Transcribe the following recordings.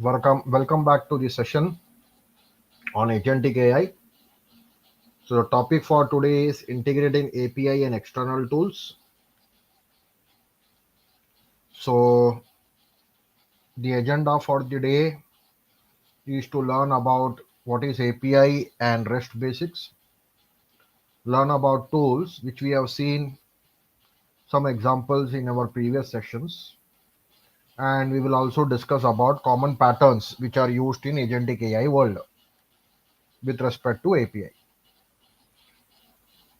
Welcome back to the session on Agentic AI. So the topic for today is integrating API and external tools. So the agenda for the day is to learn about what is API and REST basics, learn about tools which we have seen some examples in our previous sessions, and we will also discuss about common patterns which are used in Agentic AI world with respect to API.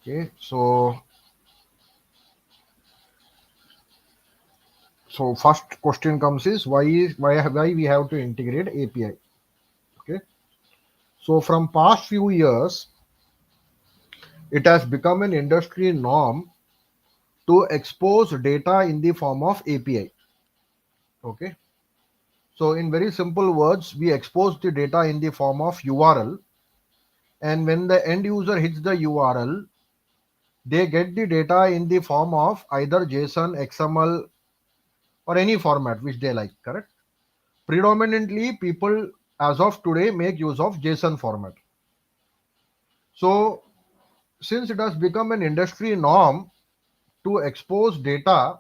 Okay, so first question comes is why we have to integrate API. Okay, so from past few years, it has become an industry norm to expose data in the form of API. Okay, so in very simple words, we expose the data in the form of URL, and when the end user hits the URL, they get the data in the form of either JSON, XML, or any format which they like. Correct. Predominantly, people as of today make use of JSON format. So since it has become an industry norm to expose data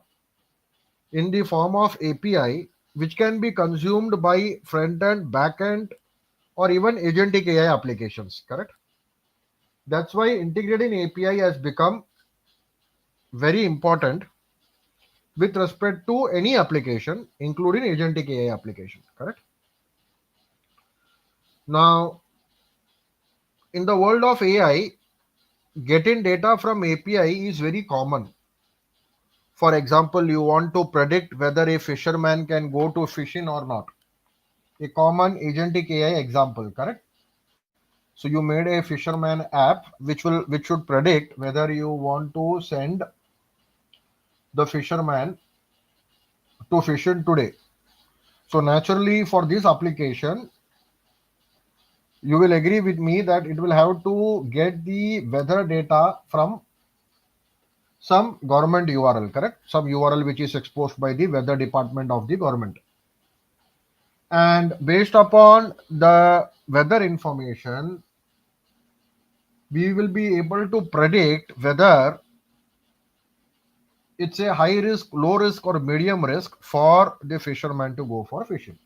in the form of API, which can be consumed by front end, back end, or even agentic AI applications, correct? That's why integrating API has become very important with respect to any application, including agentic AI application, correct? Now, in the world of AI, getting data from API is very common. For example, you want to predict whether a fisherman can go to fishing or not. A common agentic AI example, correct? So you made a fisherman app which should predict whether you want to send the fisherman to fishing today. So naturally, for this application, you will agree with me that it will have to get the weather data from some government URL, correct? Some URL which is exposed by the weather department of the government. And based upon the weather information, we will be able to predict whether it's a high risk, low risk, or medium risk for the fisherman to go for fishing.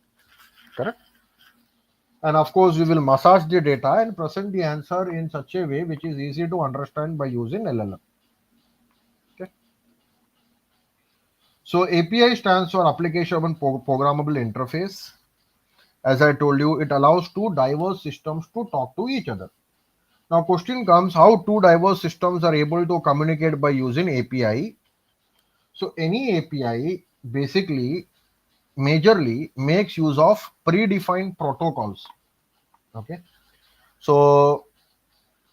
Correct. And of course, we will massage the data and present the answer in such a way which is easy to understand by using LLM. Okay. So API stands for Application Programmable Interface. As I told you, it allows two diverse systems to talk to each other. Now, question comes: how two diverse systems are able to communicate by using API? So any API basically majorly makes use of predefined protocols. Okay, so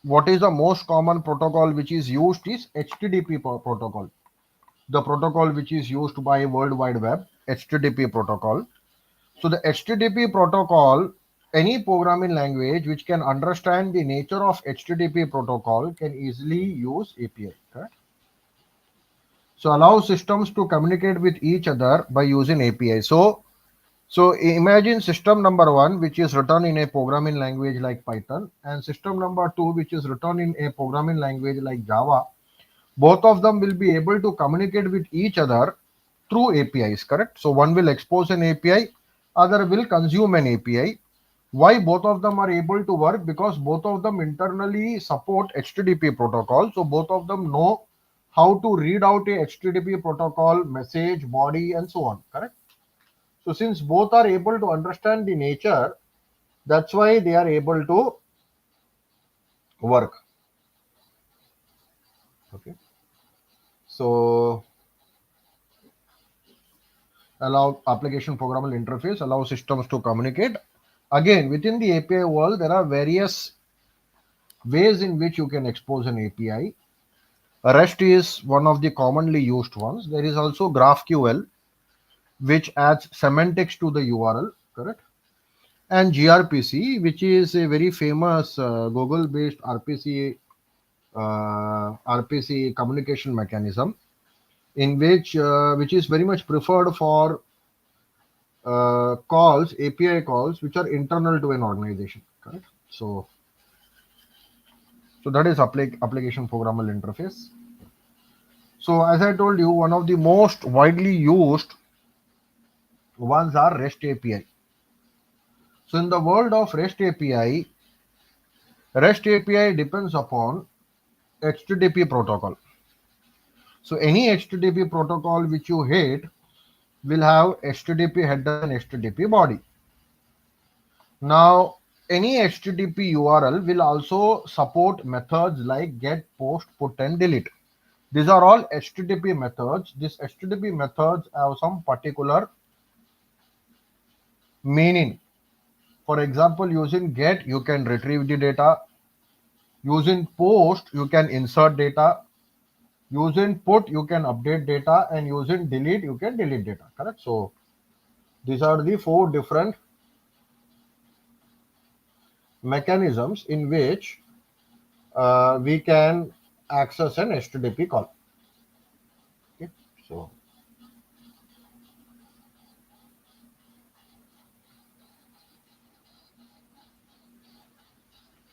what is the most common protocol which is used is HTTP protocol, the protocol which is used by World Wide Web, HTTP protocol. So the HTTP protocol, any programming language which can understand the nature of HTTP protocol can easily use API. Correct? So allow systems to communicate with each other by using API. So imagine system number one, which is written in a programming language like Python, and system number two, which is written in a programming language like Java. Both of them will be able to communicate with each other through APIs, correct? So one will expose an API, other will consume an API. Why both of them are able to work? Because both of them internally support HTTP protocol. So both of them know how to read out a HTTP protocol, message, body, and so on, correct? So since both are able to understand the nature, that's why they are able to work. Okay. So allow application programmable interface, allow systems to communicate. Again, within the API world, there are various ways in which you can expose an API. REST is one of the commonly used ones. There is also GraphQL, which adds semantics to the URL, correct? And gRPC, which is a very famous Google-based RPC communication mechanism, in which is very much preferred for calls, API calls, which are internal to an organization, correct? So that is application programmable interface. So as I told you, one of the most widely used ones are REST API. So in the world of REST API depends upon HTTP protocol. So any HTTP protocol which you hit will have HTTP header and HTTP body. Now, any HTTP URL will also support methods like get, post, put, and delete. These are all HTTP methods. These HTTP methods have some particular meaning. For example, using get, you can retrieve the data. Using post, you can insert data. Using put, you can update data. And using delete, you can delete data. Correct? So, these are the 4 different mechanisms in which we can access an HTTP call.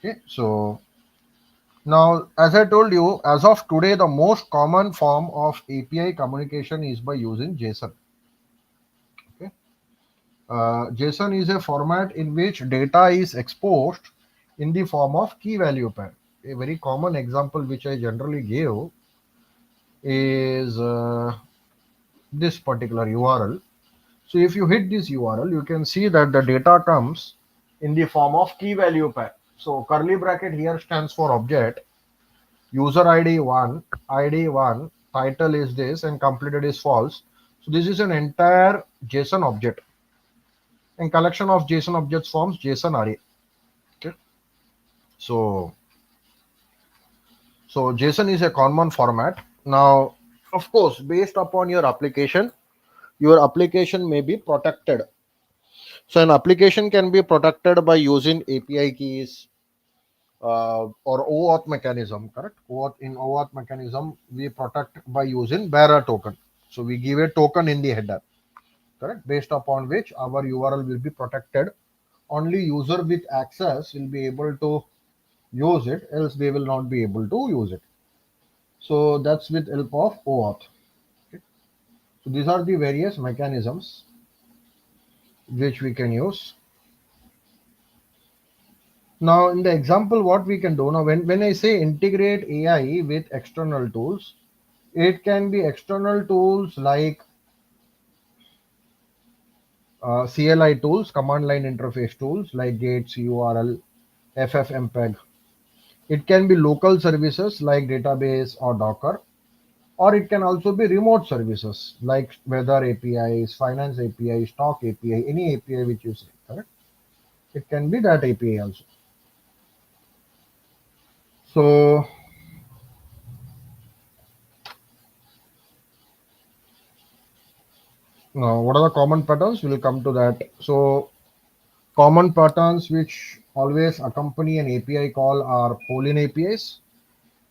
Okay, so now, as I told you, as of today, the most common form of API communication is by using JSON. Okay, JSON is a format in which data is exposed in the form of key value pair. A very common example which I generally give is this particular URL. So if you hit this URL, you can see that the data comes in the form of key value pair. So curly bracket here stands for object, user ID 1, title is this, and completed is false. So this is an entire JSON object. And collection of JSON objects forms JSON array. Okay. So JSON is a common format. Now, of course, based upon your application may be protected. So an application can be protected by using API keys or OAuth mechanism, correct? In OAuth mechanism, we protect by using bearer token. So we give a token in the header, correct? Based upon which our URL will be protected. Only user with access will be able to use it, else they will not be able to use it. So that's with help of OAuth. Okay. So these are the various mechanisms which we can use. Now, in the example, what we can do now, when I say integrate AI with external tools, it can be external tools like CLI tools, command line interface tools like Gates, URL, FFmpeg. It can be local services like database or Docker, or it can also be remote services like weather APIs, finance API, stock API, any API which you say, correct? It can be that API also. So now, what are the common patterns? We'll come to that. So common patterns which always accompany an API call are Boolean APIs,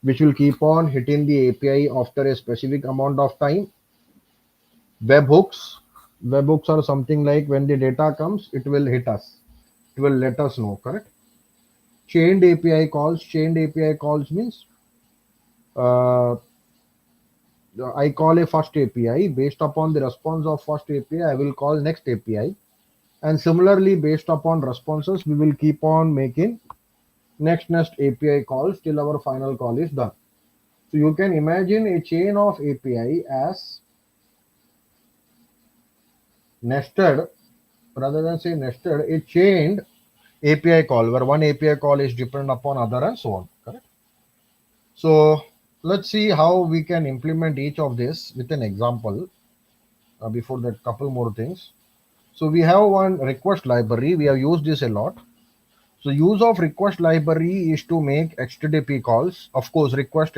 which will keep on hitting the API after a specific amount of time. Webhooks. Webhooks are something like when the data comes, it will hit us. It will let us know, correct? Chained API calls. Chained API calls means uh, I call a first API. Based upon the response of first API, I will call next API. And similarly, based upon responses, we will keep on making next API calls till our final call is done. So you can imagine a chain of API as nested, rather than say nested, a chained API call where one API call is dependent upon other and so on. Correct? So let's see how we can implement each of this with an example. Before that, couple more things. So we have one request library. We have used this a lot. So use of request library is to make HTTP calls. Of course, request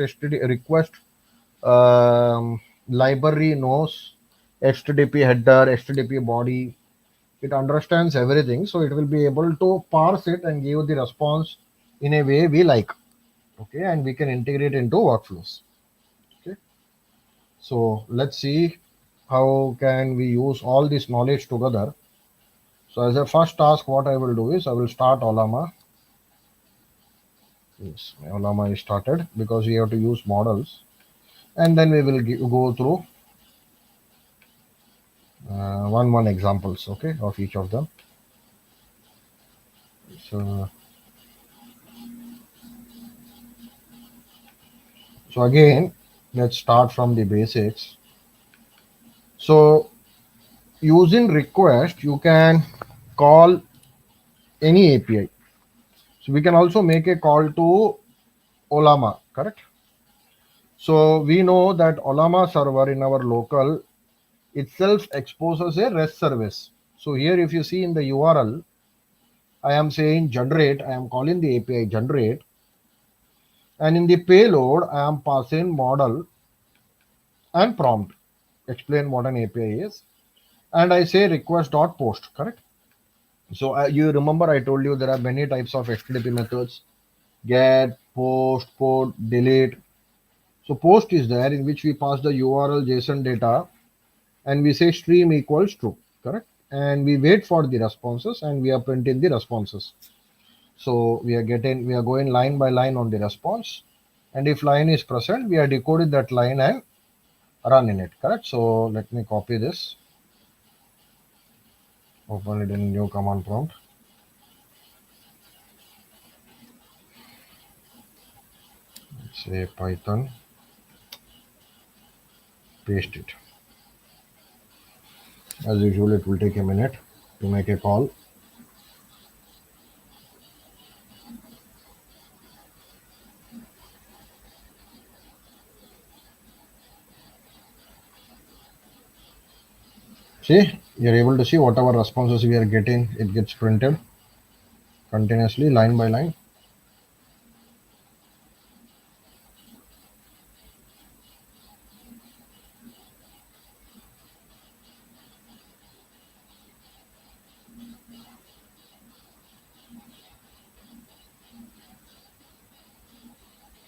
library knows HTTP header, HTTP body. It understands everything, so it will be able to parse it and give the response in a way we like. Okay, and we can integrate into workflows. Okay, so let's see how can we use all this knowledge together So as a first task, what I will do is I will start Olama. Yes, Olama is started because we have to use models, and then we will go through one examples, okay, of each of them. So again, let's start from the basics. So using request, you can call any API. So we can also make a call to Olama, correct? So we know that Olama server in our local itself exposes a REST service. So here if you see in the URL, I am saying generate, I am calling the API generate, and in the payload, I am passing model and prompt. Explain what an API is. And I say request.post, correct? So you remember I told you there are many types of HTTP methods: get, post, put, delete. So post is there in which we pass the URL JSON data and we say stream equals true, correct? And we wait for the responses and we are printing the responses. So we are going line by line on the response. And if line is present, we are decoding that line and running it, correct? So let me copy this, open it in new command prompt. Say Python, paste it. As usual, it will take a minute to make a call. See, you're able to see whatever responses we are getting, it gets printed continuously, line by line.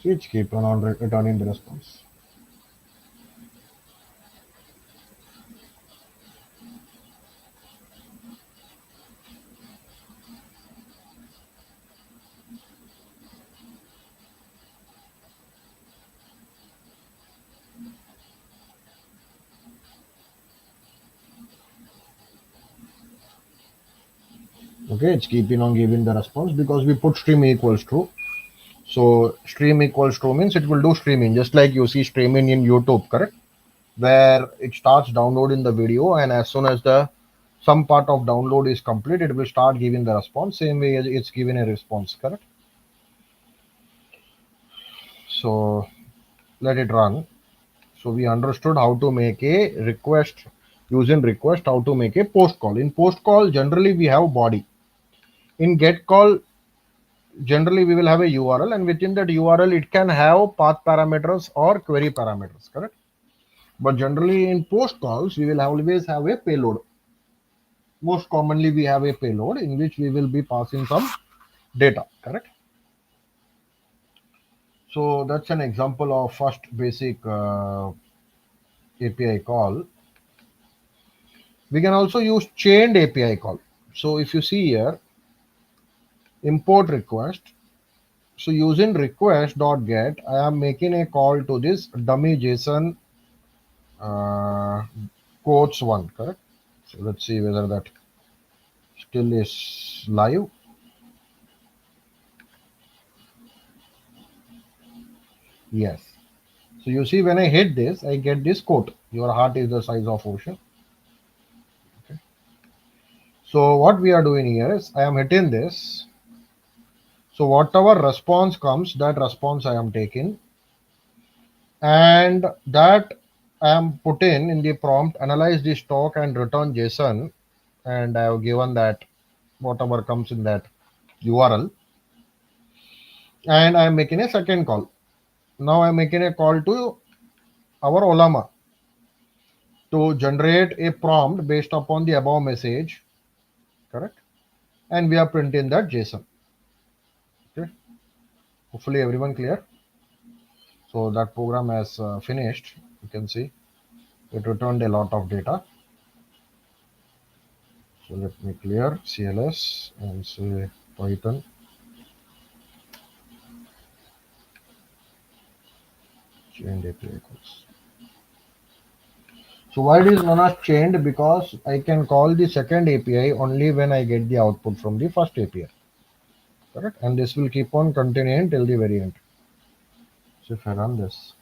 See, it's keep on returning the response. Okay, it's keeping on giving the response because we put stream equals true. So stream equals true means it will do streaming, just like you see streaming in YouTube, correct? Where it starts downloading the video, and as soon as the some part of download is complete, it will start giving the response. Same way as it's giving a response, correct? So let it run. So we understood how to make a request using request, how to make a post call. In post call, generally we have body. In get call, generally we will have a URL, and within that URL it can have path parameters or query parameters, correct? But generally in post calls, we will always have a payload. Most commonly we have a payload in which we will be passing some data, correct? So that's an example of first basic API call. We can also use chained API call. So if you see here, import request. So using request.get, I am making a call to this dummy JSON quotes one, correct? So let's see whether that still is live. Yes. So you see when I hit this, I get this quote. Your heart is the size of ocean. Okay. So what we are doing here is I am hitting this. So whatever response comes, that response I am taking, and that I am putting in the prompt, analyze the stock and return JSON, and I have given that whatever comes in that URL, and I am making a second call. Now I am making a call to our Olama to generate a prompt based upon the above message, correct? And we are printing that JSON. Okay. Hopefully everyone clear. So that program has finished. You can see it returned a lot of data. So let me clear CLS and say Python chained API calls. So why it is known as chained? Because I can call the second API only when I get the output from the first API. Correct? And this will keep on continuing till the very end. So if I run this,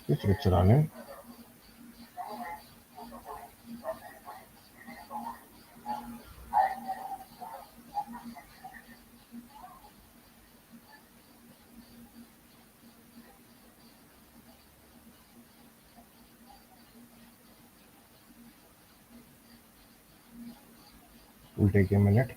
okay, so it's running. It will take a minute.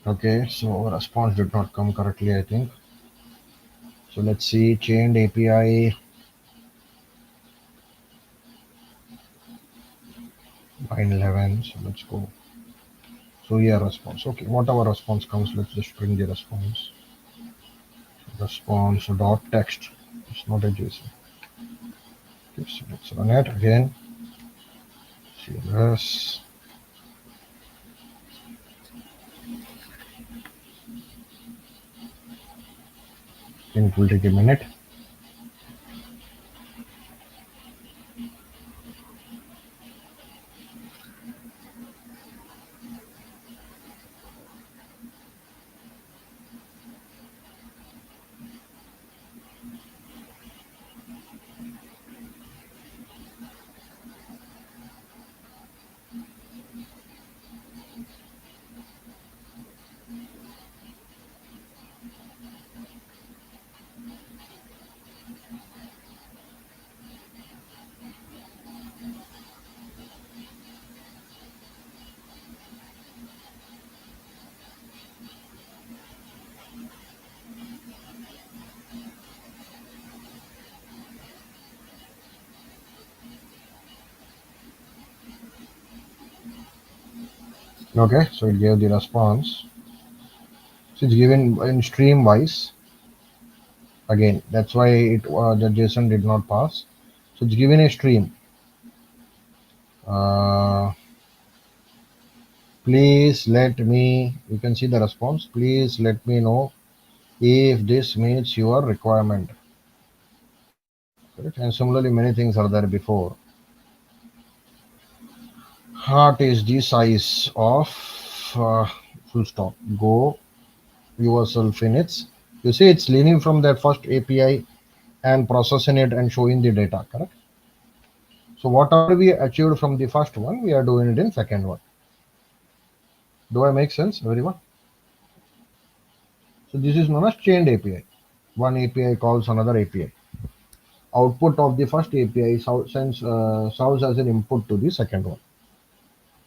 Okay, so response did not come correctly, I think. So let's see, chained API line 11. So let's go. So here response. Okay, whatever response comes, let's just bring the response. Response dot text. It's not a JSON. Okay, so let's run it again. CLS. It will take a minute. Okay, so it gave the response. So it's given in stream wise. Again, that's why the JSON did not pass. So it's given a stream. Please let me, you can see the response. Please let me know if this meets your requirement. Correct? And similarly, many things are there before. What is the size of full stop? Go yourself in its. You see, it's leaning from that first API and processing it and showing the data. Correct? So whatever we achieved from the first one, we are doing it in second one. Do I make sense, everyone? So this is known as chained API. One API calls another API. Output of the first API serves as an input to the second one.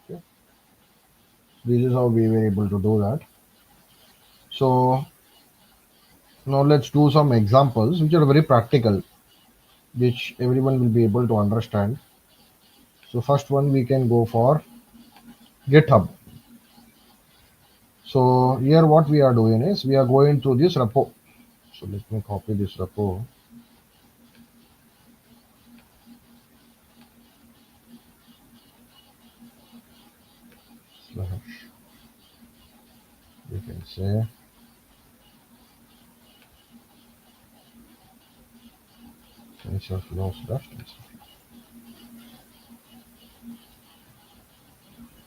Okay. This is how we were able to do that. So now let's do some examples which are very practical. which everyone will be able to understand. So first one we can go for GitHub. So here what we are doing is we are going through this repo. So let me copy this repo. Slash, we can say TensorFlow slash TensorFlow.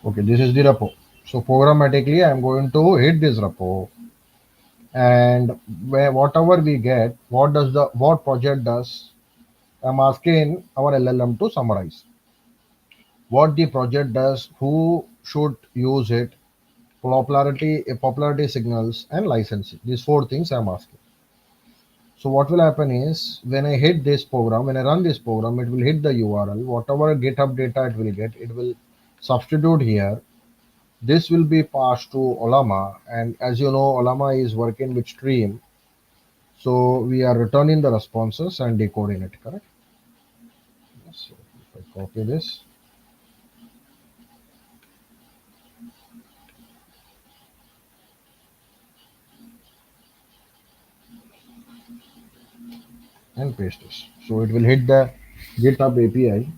Okay, this is the repo. So programmatically, I am going to hit this repo, and where whatever we get, what project does? I'm asking our LLM to summarize what the project does, who should use it, popularity signals, and licensing. These four things I'm asking. So what will happen is when I hit this program, when I run this program, it will hit the URL. Whatever GitHub data it will substitute here. This will be passed to Olama, and as you know, Olama is working with stream. So we are returning the responses and decoding it, correct? So if I copy this and paste this. So it will hit the GitHub API,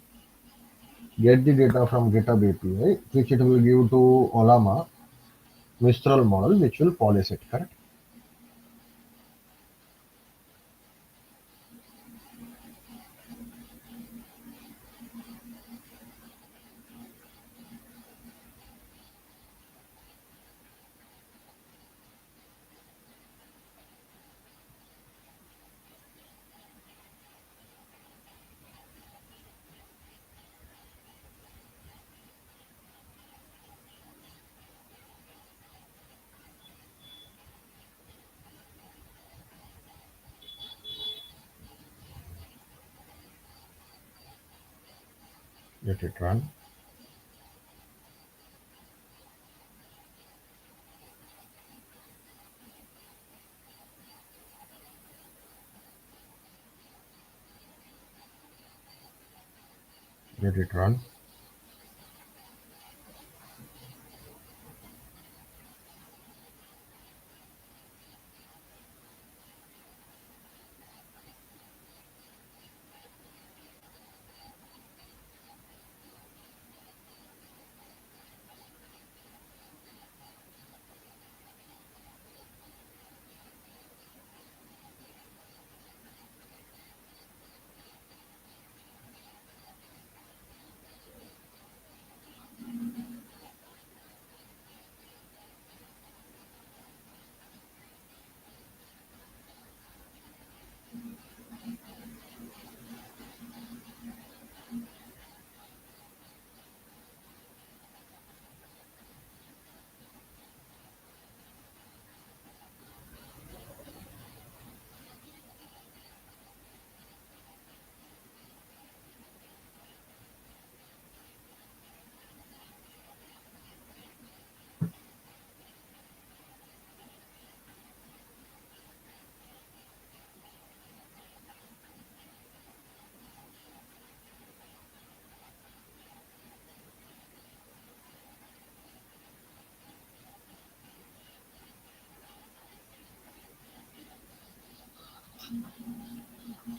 get the data from GitHub API, which it will give to Olama Mistral model, which will polish it, correct? Let it run. Let it run.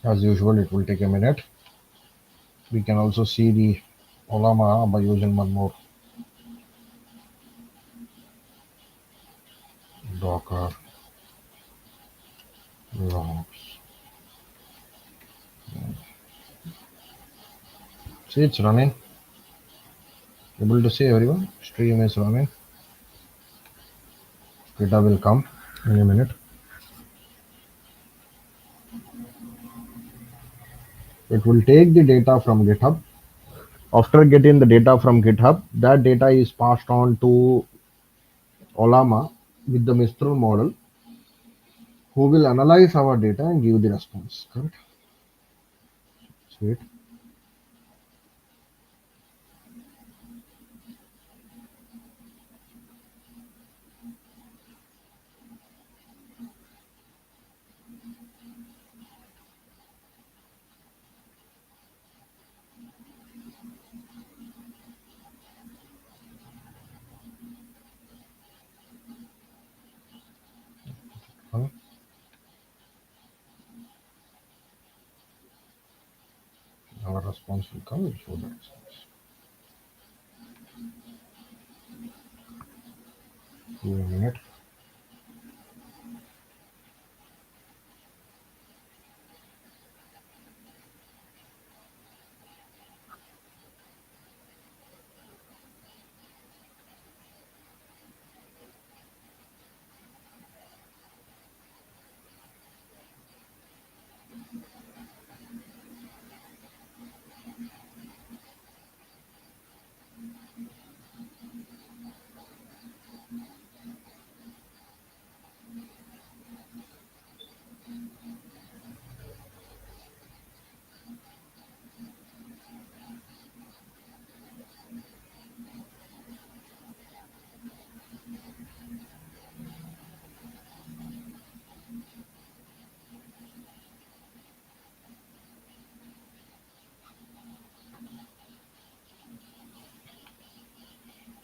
As usual, it will take a minute. We can also see the Olama by using one more Docker logs. See, it's running. Able to see everyone. Stream is running. Data will come in a minute. It will take the data from GitHub. After getting the data from GitHub, that data is passed on to Olama with the Mistral model, who will analyze our data and give the response. Correct? Sweet. Our response will come, we'll show the response. Give me a minute.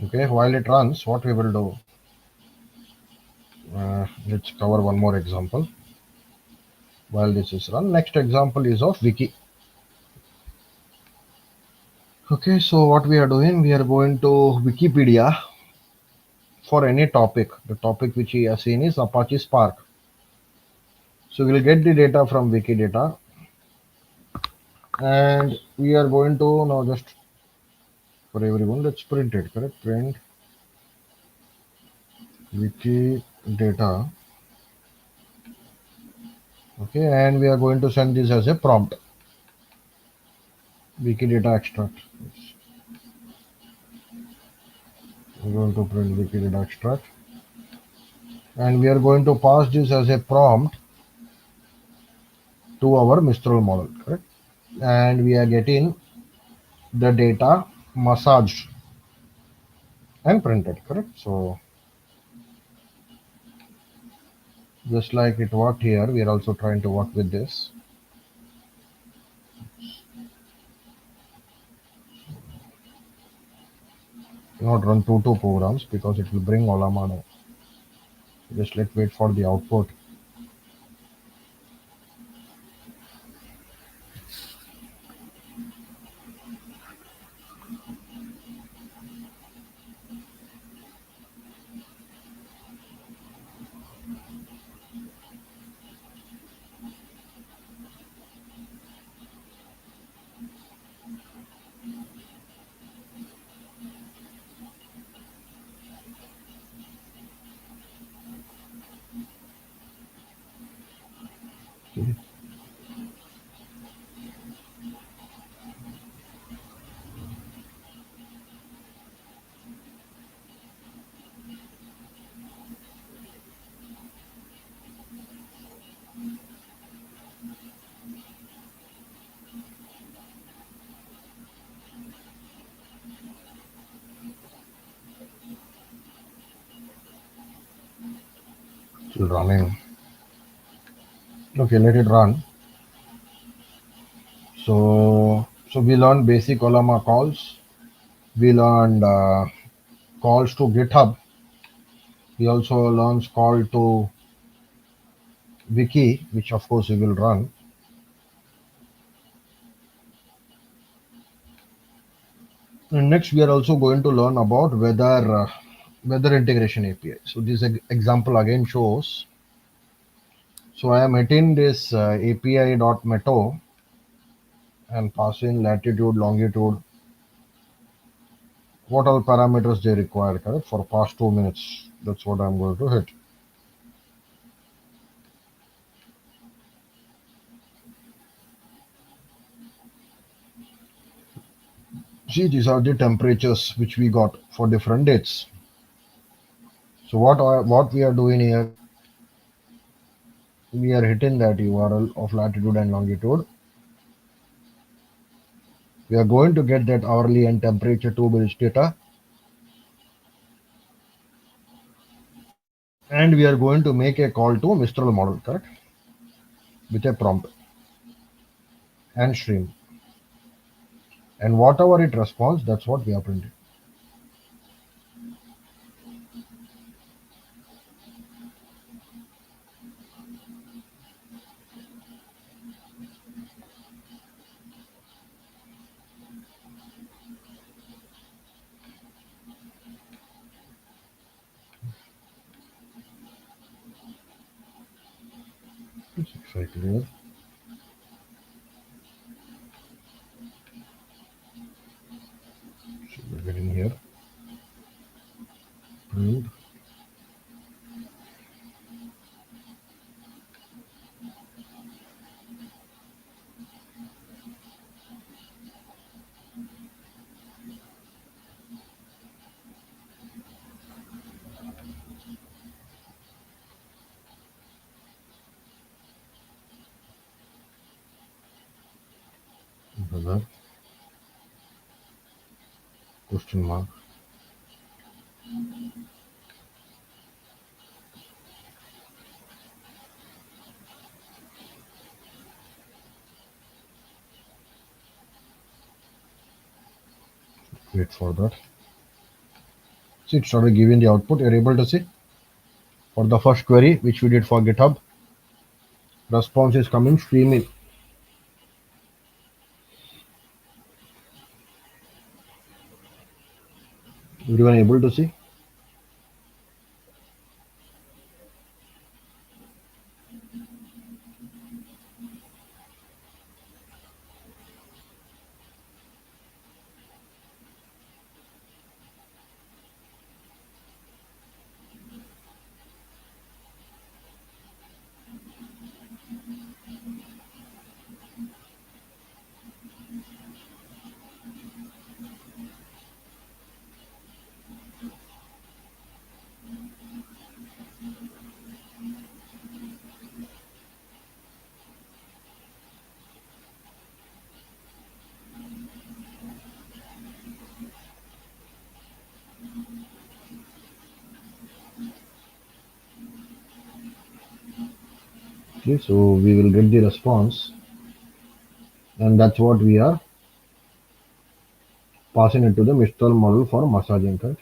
Okay, while it runs, what we will do, let's cover one more example while this is run. Next example is of wiki. Okay, so what we are doing, we are going to Wikipedia for any topic. The topic which we are seeing is Apache Spark. So we will get the data from Wikidata, and we are going to now just for everyone, let's print it, correct? Print Wikidata. Okay, and we are going to send this as a prompt. Wikidata extract. We're going to print Wikidata extract, and we are going to pass this as a prompt to our Mistral model, correct? And we are getting the data massaged and printed, correct? So just like it worked here, we are also trying to work with this. Not run two programs because it will bring Olama now. Just let's wait for the output. Okay. Still running. Okay, let it run. So we learned basic Olama calls. We learned calls to GitHub. We also learned call to Wiki, which of course we will run. And next, we are also going to learn about weather integration API. So this example again shows. So I am hitting this API.meto and passing latitude, longitude, what all parameters they require, correct? For past 2 minutes. That's what I'm going to hit. See, these are the temperatures which we got for different dates. So what we are doing here, we are hitting that URL of latitude and longitude. We are going to get that hourly and temperature 2 minutes data. And we are going to make a call to Mistral model, correct? With a prompt and stream. And whatever it responds, that's what we are printing. Exactly here. So we're getting here. Print. Another question mark. Wait for that. See, it started giving the output. You're able to see for the first query which we did for GitHub. Response is coming streaming. Everyone able to see? Okay, so we will get the response, and that's what we are passing it to the Mistral model for massaging, right?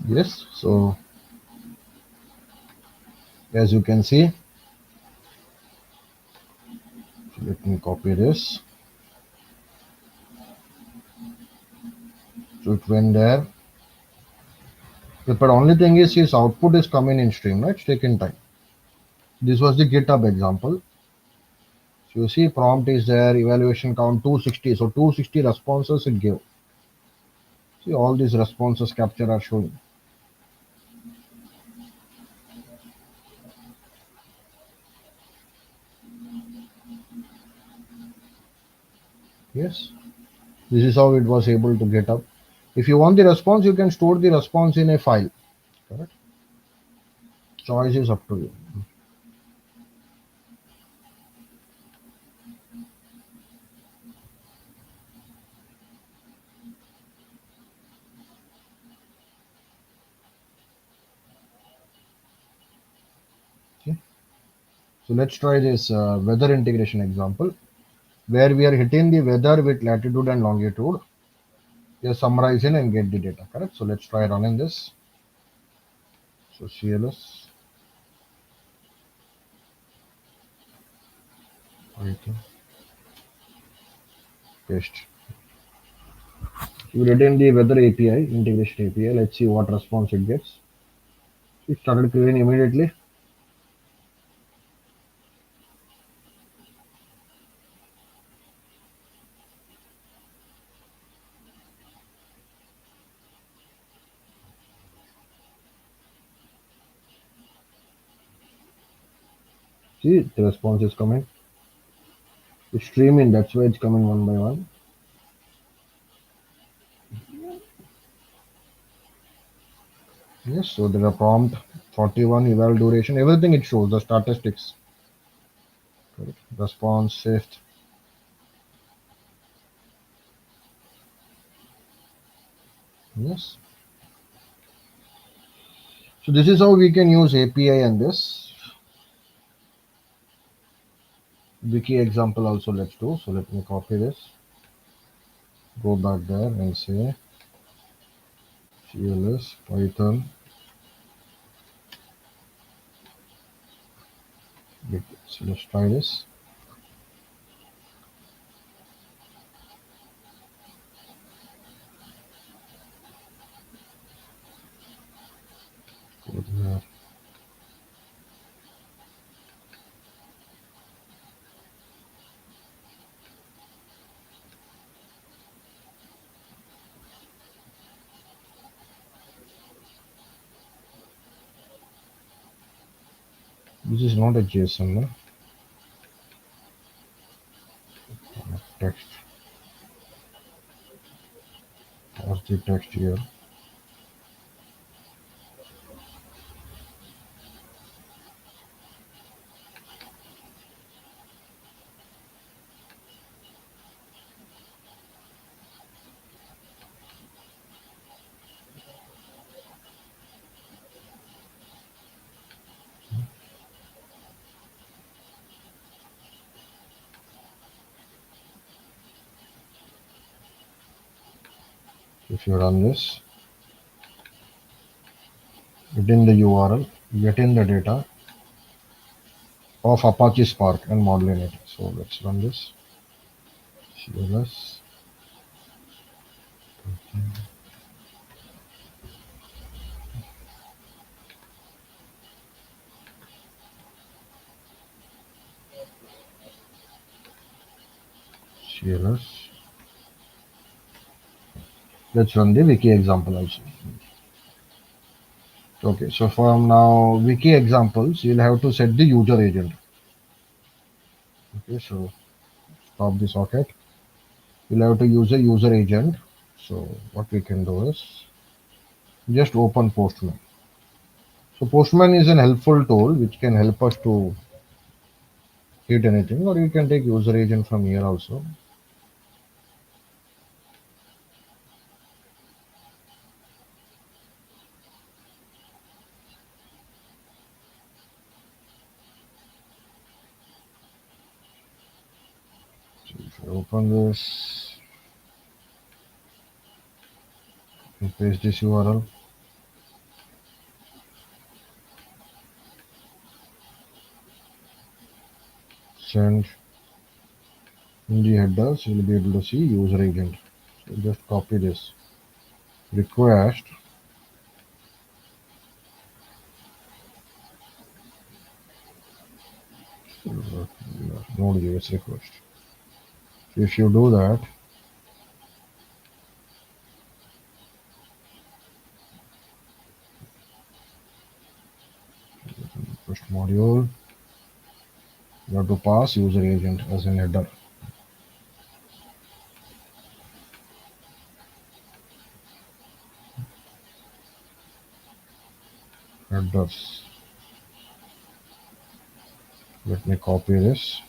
Yes, so as you can see, let me copy this. So it went there. But only thing is his output is coming in stream, right? It's taking time. This was the GitHub example. So you see prompt is there, evaluation count 260. So 260 responses it gave. See all these responses capture are showing. Yes. This is how it was able to get up. If you want the response, you can store the response in a file. Correct? Choice is up to you. Okay. So let's try this weather integration example. where we are hitting the weather with latitude and longitude. We are summarizing and get the data, correct? So let's try running this. So CLS, paste. You return the weather API, integration API. Let's see what response it gets. It started querying immediately. See, the response is coming. It's streaming, that's why it's coming one by one. Yes, so there are prompt, 41, eval duration, everything it shows, the statistics. Correct. Response, fifth. Yes. So this is how we can use API and this. Wiki example also let's do. So let me copy this. Go back there and say CLS Python. So let's try this. Go there. This is not a JSON, no? Text. What's the text here? If you run this, get in the URL, get in the data of Apache Spark and modeling it. So let's run this. CLS. CLS. Let's run the wiki example also. Okay, so from now wiki examples, you'll have to set the user agent. Okay, so stop the socket. You'll have to use a user agent. So what we can do is just open Postman. So Postman is an helpful tool which can help us to hit anything, or you can take user agent from here also. So if I open this and paste this URL, send in the headers, you'll be able to see user agent. So just copy this request. Node.js request. So if you do that, first module, you have to pass user agent as an header. Headers. Let me copy this.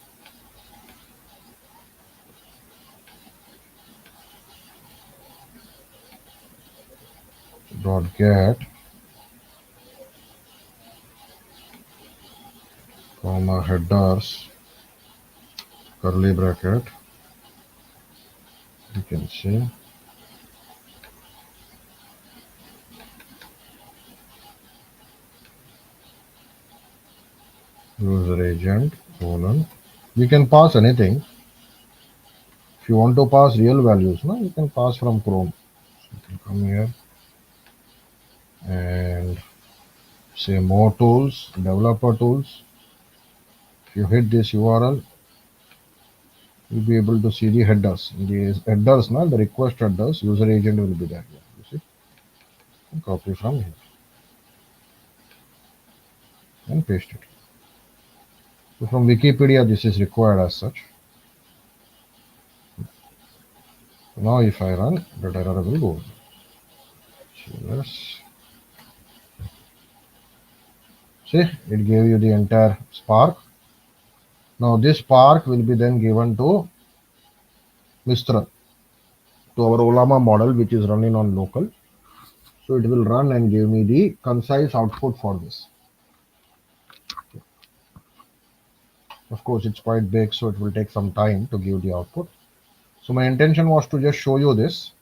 Dot get comma headers curly bracket You can say user agent colon. You can pass anything. If you want to pass real values, no, you can pass from Chrome. So you can come here and say more tools, developer tools. If you hit this URL, you'll be able to see the headers. The headers, the request headers, user agent will be there. You see, copy from here and paste it. So from Wikipedia, this is required as such. Now if I run, that error will go. So let's see, it gave you the entire Spark. Now this Spark will be then given to Mistral, to our Olama model, which is running on local. So it will run and give me the concise output for this. Of course, it's quite big, so it will take some time to give the output. So my intention was to just show you this.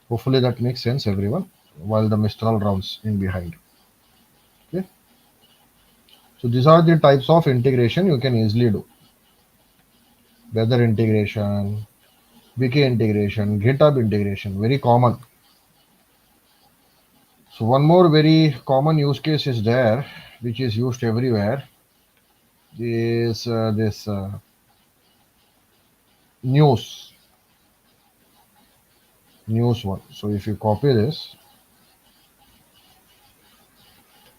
Hopefully that makes sense, everyone, while the Mistral runs in behind. Okay. So these are the types of integration you can easily do. Weather integration, Wiki integration, GitHub integration, very common. So one more very common use case is there, which is used everywhere, is this news one. So if you copy this,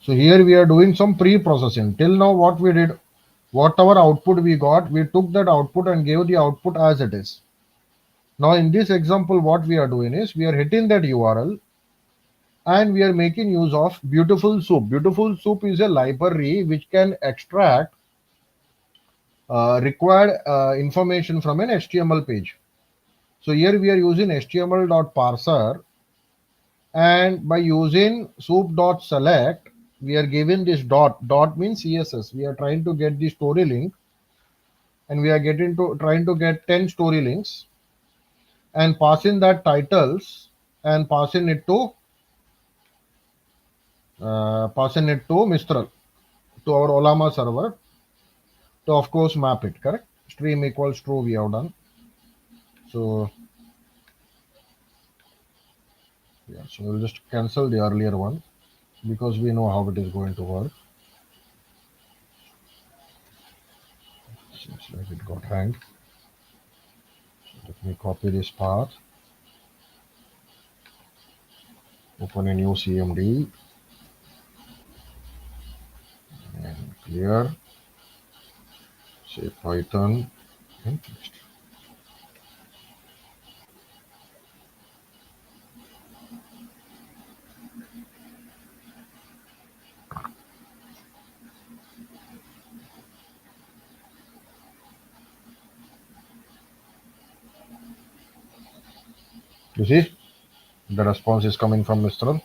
so here we are doing some pre-processing. Till now what we did, whatever output we got, we took that output and gave the output as it is. Now in this example, what we are doing is we are hitting that URL and we are making use of Beautiful Soup. Beautiful Soup is a library which can extract required information from an HTML page. So here we are using HTML.parser, and by using soup.select, we are given this dot. Dot means CSS. We are trying to get the story link, and we are trying to get 10 story links, and passing that titles and passing it to Mistral, to our Olama server, to of course map it. Correct. Stream equals true. We have done. So yeah, so we'll just cancel the earlier one because we know how it is going to work. Seems like it got hanged. So let me copy this path, open a new CMD, and clear, say Python, and paste. You see, the response is coming from Mistral.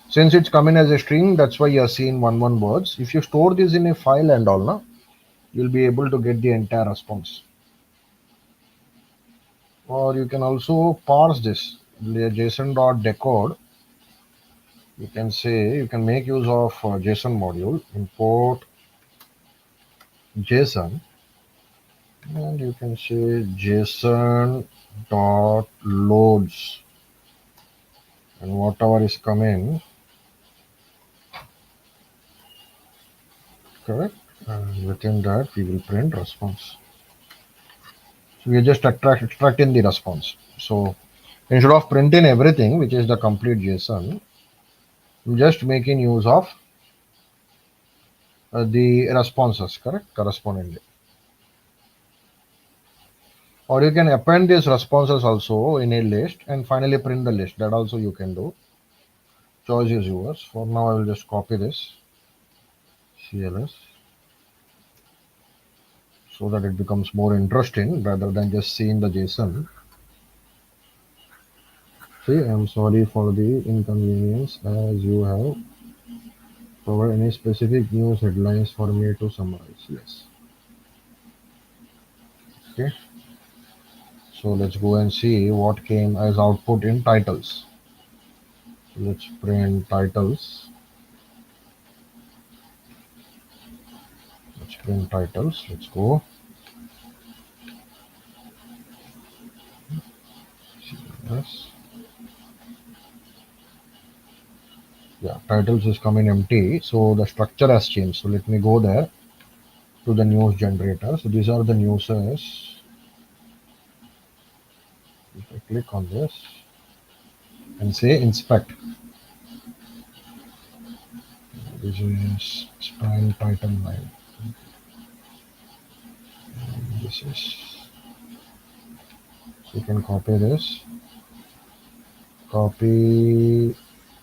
Since it's coming as a string, that's why you're seeing one words. If you store this in a file and all, you'll be able to get the entire response. Or you can also parse this, the JSON.decode. You can say, you can make use of JSON module, import JSON, and you can say JSON.loads, and whatever is coming, correct, and within that we will print response. So we are just extracting the response. So instead of printing everything, which is the complete JSON, I'm just making use of the responses, correct, correspondingly. Or you can append these responses also in a list and finally print the list. That also you can do. Choice is yours. For now, I will just copy this CLS so that it becomes more interesting rather than just seeing the JSON. See, I'm sorry for the inconvenience, as you have provided any specific news headlines for me to summarize. Yes. Okay, so let's go and see what came as output in titles. Let's print titles. Let's print titles. Let's go. Yes. Yeah, titles is coming empty. So the structure has changed. So let me go there to the news generator. So these are the newses. If I click on this and say inspect, this is span title 9. This is, so you can copy this, copy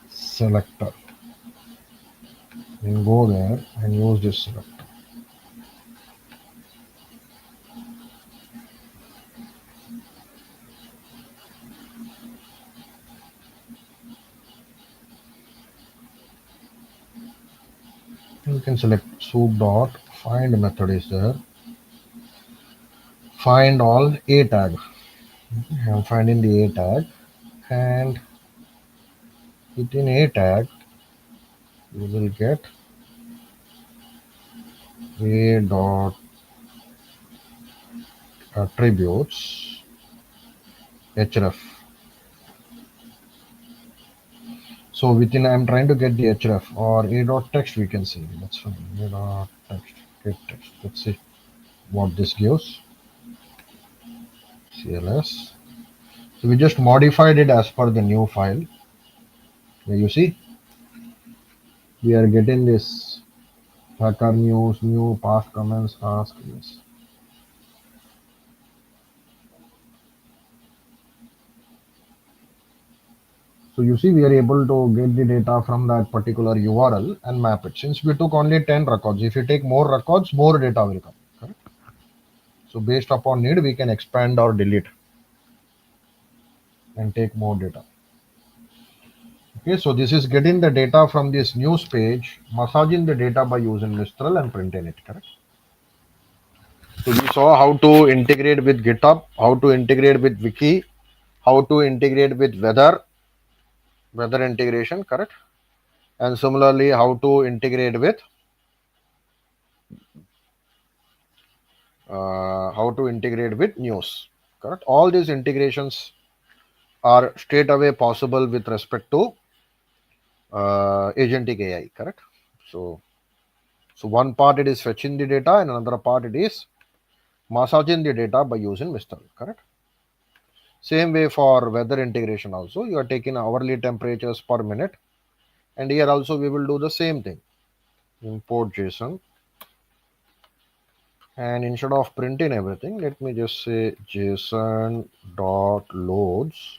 selector, and go there and use this selector. You can select soup dot find method is there. Find all A tag. I'm finding the A tag, and within A tag you will get A dot attributes href. So within I'm trying to get the href or A dot text, we can see. That's fine. A dot text, get text. Let's see what this gives. CLS. So we just modified it as per the new file. Here you see we are getting this hacker news, new past comments, ask this. So you see we are able to get the data from that particular URL and map it. Since we took only 10 records, if you take more records, more data will come. Correct? So based upon need, we can expand or delete and take more data. Okay, so this is getting the data from this news page, massaging the data by using Mistral and printing it, correct? So we saw how to integrate with GitHub, how to integrate with Wiki, how to integrate with weather integration, correct? And similarly, how to integrate with news, correct? All these integrations are straight away possible with respect to agentic AI, correct? So one part it is fetching the data, and another part it is massaging the data by using Mistral, correct? Same way for weather integration also, you are taking hourly temperatures per minute, and here also we will do the same thing. Import JSON, and instead of printing everything, let me just say JSON dot loads,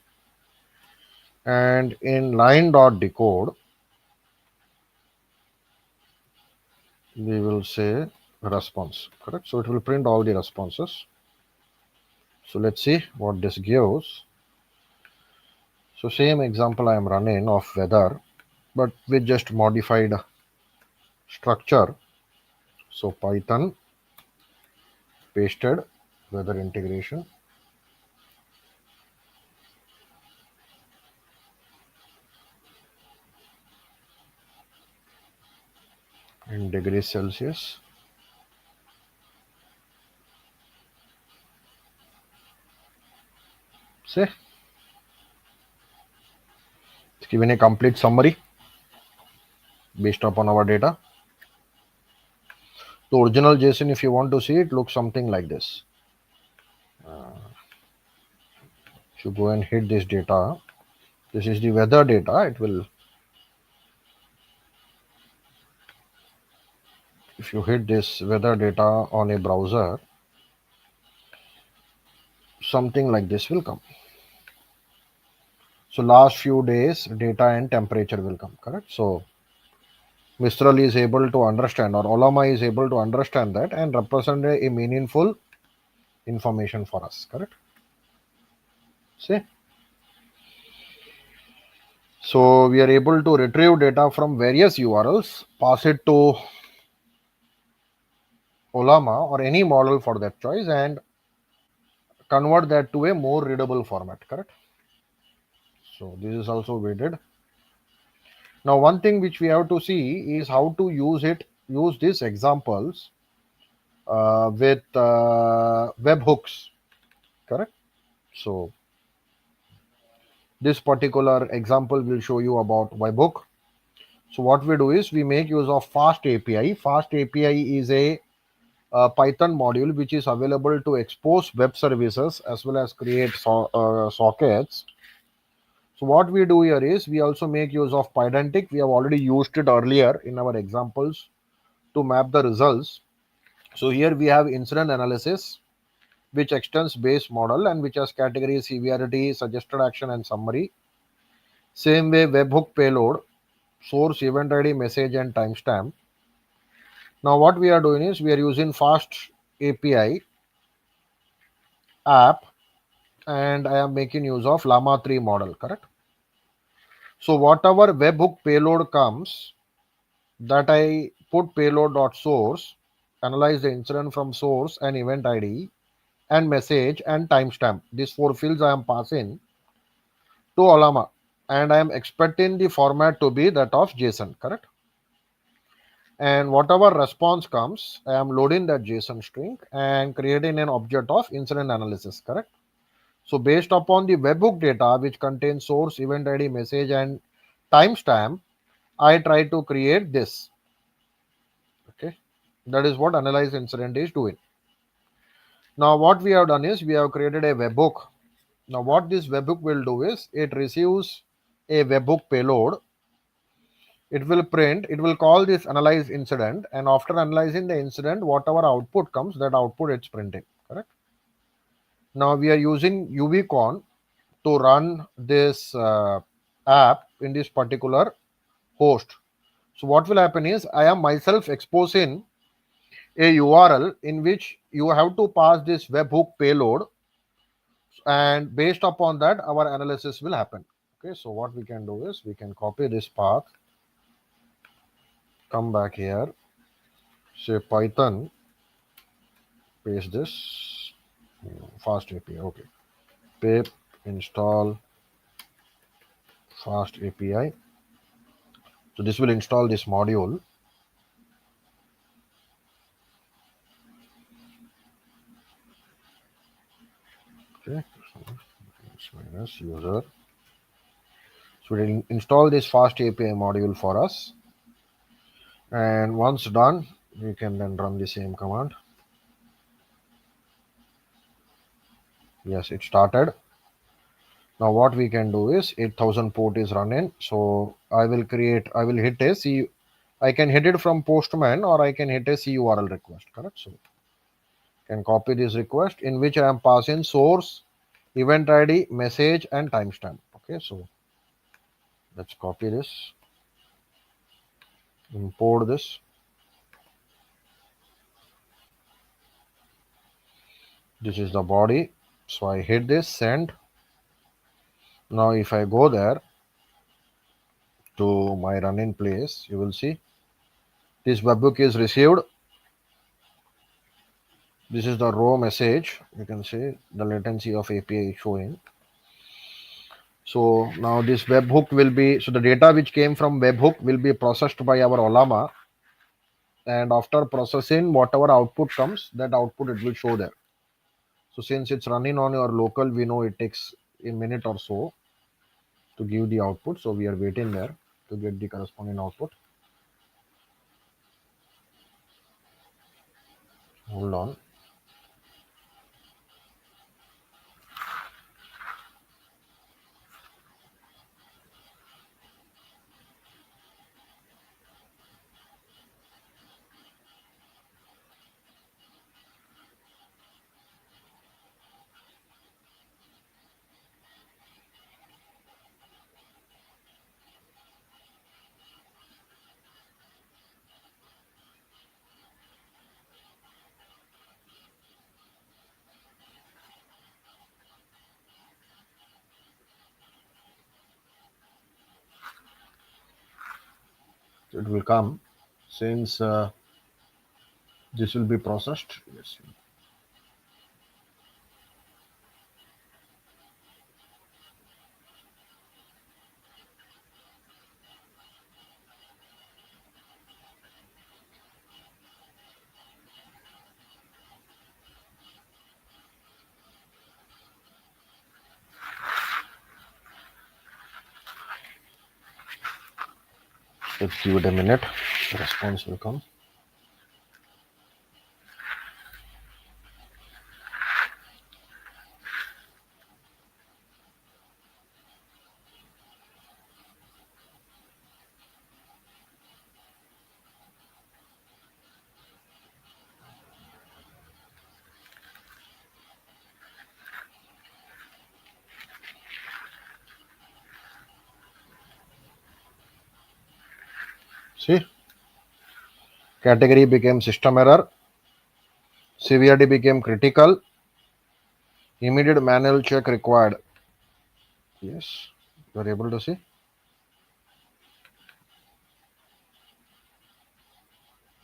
and in line dot decode we will say response, correct? So it will print all the responses. So let's see what this gives. So same example I am running of weather, but with just modified structure. So Python pasted weather integration, in degrees Celsius. Say it's given a complete summary based upon our data. The original JSON, if you want to see it, looks something like this. If you go and hit this data, this is the weather data. It will, if you hit this weather data on a browser, something like this will come. So last few days data and temperature will come, correct? So Mistral is able to understand, or Olama is able to understand that and represent a meaningful information for us, correct? See, so we are able to retrieve data from various URLs, pass it to Olama or any model for that choice, and convert that to a more readable format, correct? So this is also we did. Now one thing which we have to see is how to use these examples with webhooks, correct? So this particular example will show you about webhook. So what we do is we make use of fast API. Fast API is a Python module which is available to expose web services as well as create sockets. So what we do here is we also make use of Pydantic. We have already used it earlier in our examples to map the results. So here we have incident analysis, which extends base model and which has categories, severity, suggested action, and summary. Same way, webhook payload, source, event ID, message, and timestamp. Now what we are doing is we are using fast API app, and I am making use of Llama 3 model, correct? So whatever webhook payload comes, that I put payload.source, analyze the incident from source and event ID and message and timestamp. These four fields I am passing to Llama, and I am expecting the format to be that of JSON, correct? And whatever response comes, I am loading that JSON string and creating an object of incident analysis, correct? So based upon the webhook data, which contains source, event ID, message, and timestamp, I try to create this. Okay, that is what analyze incident is doing. Now what we have done is we have created a webhook. Now what this webhook will do is it receives a webhook payload. It will print, it will call this analyze incident, and after analyzing the incident, whatever output comes, that output it's printing, correct? Now we are using UVCon to run this app in this particular host. So what will happen is I am myself exposing a URL in which you have to pass this webhook payload, and based upon that our analysis will happen. Okay, so what we can do is we can copy this path, come back here, say Python, paste this, fast API. Okay, pip install fast API. So this will install this module. Okay, so minus user. So we'll install this fast API module for us, and once done, we can then run the same command. Yes, it started. Now what we can do is 8000 port is running. So I will hit a C. I can hit it from Postman or I can hit a CURL request, correct? So can copy this request in which I am passing source, event ID, message, and timestamp. Okay, so let's copy this, import this. This is the body. So I hit this, send. Now if I go there to my running place, you will see this webhook is received. This is the raw message. You can see the latency of API is showing. So now this webhook will be, so the data which came from webhook will be processed by our Olama, and after processing whatever output comes, that output it will show there. So since it's running on your local, we know it takes a minute or so to give the output. So we are waiting there to get the corresponding output. Hold on. So it will come since this will be processed. Yes. Let's give it a minute. The response will come. See, category became system error, severity became critical, immediate manual check required. Yes, you are able to see.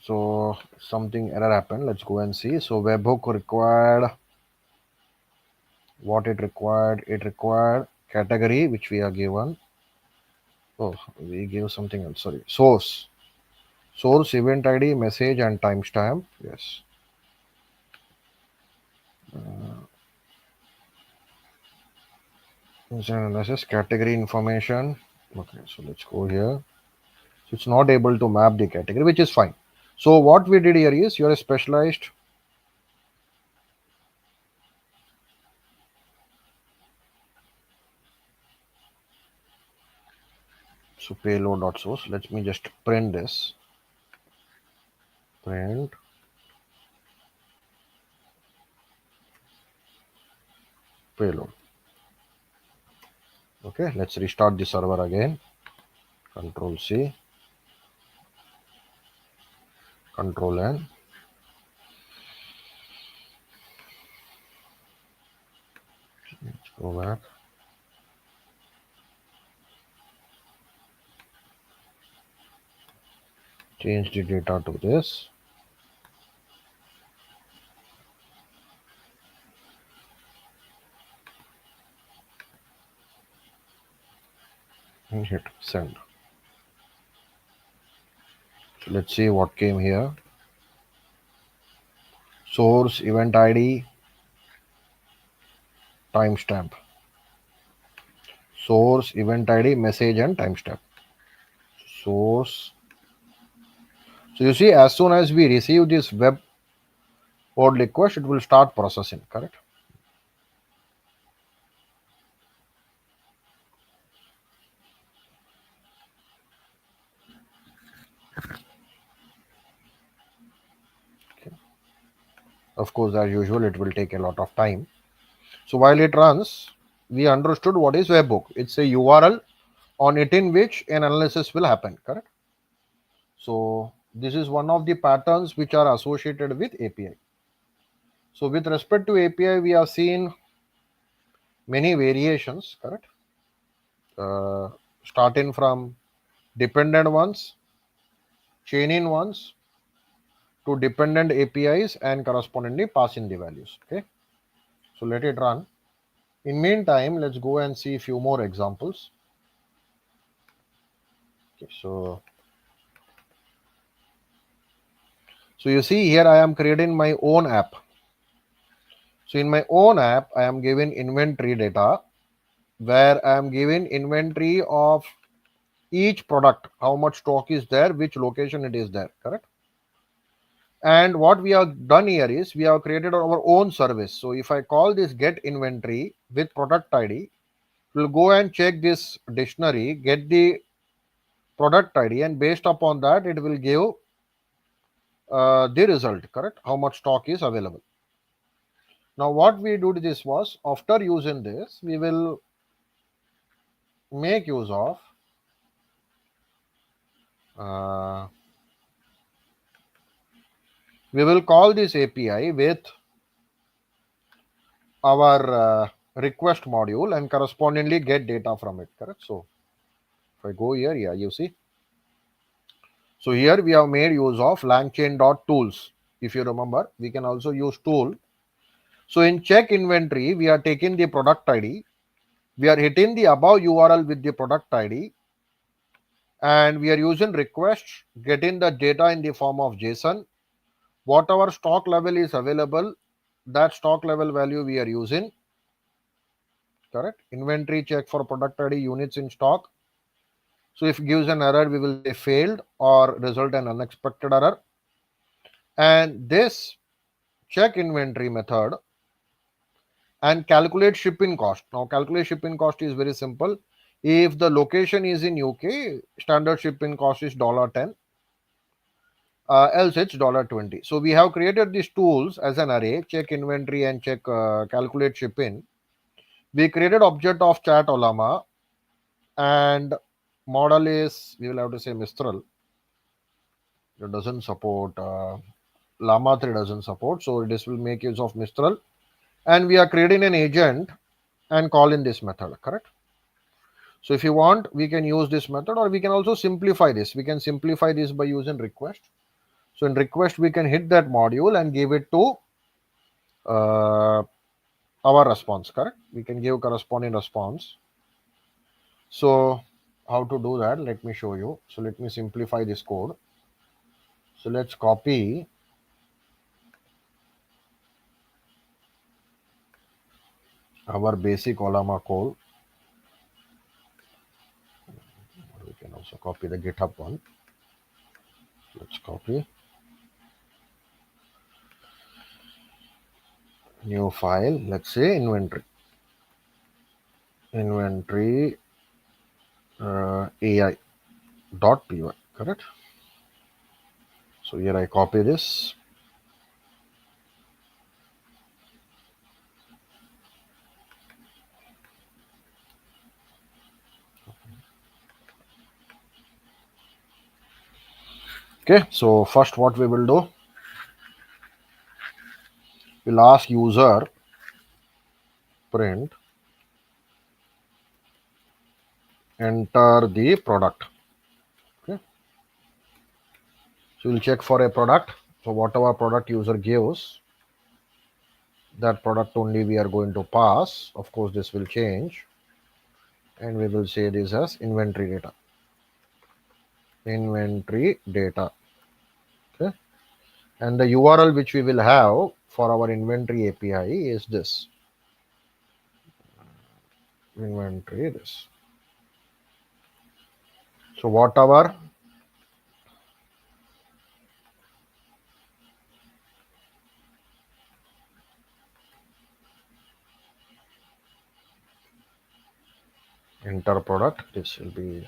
So something error happened. Let's go and see. So webhook required what it required. It required category which we are given. Oh, we gave something else. Sorry, source event ID, message, and timestamp. Yes. Analysis category information. Okay, so let's go here. So it's not able to map the category, which is fine. So what we did here is you're a specialized. So payload.source. Let me just print this. Print payload. Okay, let's restart the server again. Control C. Control N. Let's go back. Change the data to this. And hit send. So let's see what came here. Source, event ID, timestamp. Source, event ID, message, and timestamp. Source. So you see, as soon as we receive this web code request, it will start processing, correct? Okay. Of course, as usual, it will take a lot of time. So while it runs, we understood what is webhook. It's a URL on it in which an analysis will happen, correct? So this is one of the patterns which are associated with API. So with respect to API, we have seen many variations, correct? Starting from dependent ones, chain-in ones, to dependent APIs and correspondingly pass in the values. Okay. So let it run. In meantime, let's go and see a few more examples. Okay, so you see here I am creating my own app. So in my own app, I am given inventory data where I am given inventory of each product, how much stock is there, which location it is there, correct? And what we have done here is we have created our own service. So if I call this get inventory with product ID, we'll go and check this dictionary, get the product ID, and based upon that, it will give the result, correct? How much stock is available. Now, what we do this was after using this, we will make use of we will call this API with our request module and correspondingly get data from it, correct? So if I go here, yeah, you see. So here we have made use of langchain.tools. If you remember, we can also use tool. So in check inventory, we are taking the product ID. We are hitting the above URL with the product ID. And we are using request, getting the data in the form of JSON. Whatever stock level is available, that stock level value we are using. Correct. Inventory check for product ID, units in stock. So if it gives an error, we will say failed or result an unexpected error. And this check inventory method and calculate shipping cost. Now calculate shipping cost is very simple. If the location is in UK, standard shipping cost is $10, else it's $20. So we have created these tools as an array, check inventory and check calculate shipping. We created object of chat Olama, and model is, we will have to say Mistral. It doesn't support Llama 3 doesn't support, so this will make use of Mistral. And we are creating an agent and call in this method, correct? So if you want, we can use this method, or we can also simplify this. We can simplify this by using request. So in request, we can hit that module and give it to our response, correct? We can give corresponding response. So how to do that? Let me show you. So let me simplify this code. So let's copy our basic Olama code. We can also copy the GitHub one. Let's copy. New file. Let's say inventory. Inventory AI.py, correct? So here I copy this. Okay, so first what we will do, we'll ask user print enter the product. Okay, so we'll check for a product. So whatever product user gives, that product only we are going to pass. Of course, this will change, and we will say this as inventory data. Inventory data. Okay, and the URL which we will have for our inventory API is this. Inventory this. So whatever enter product, this will be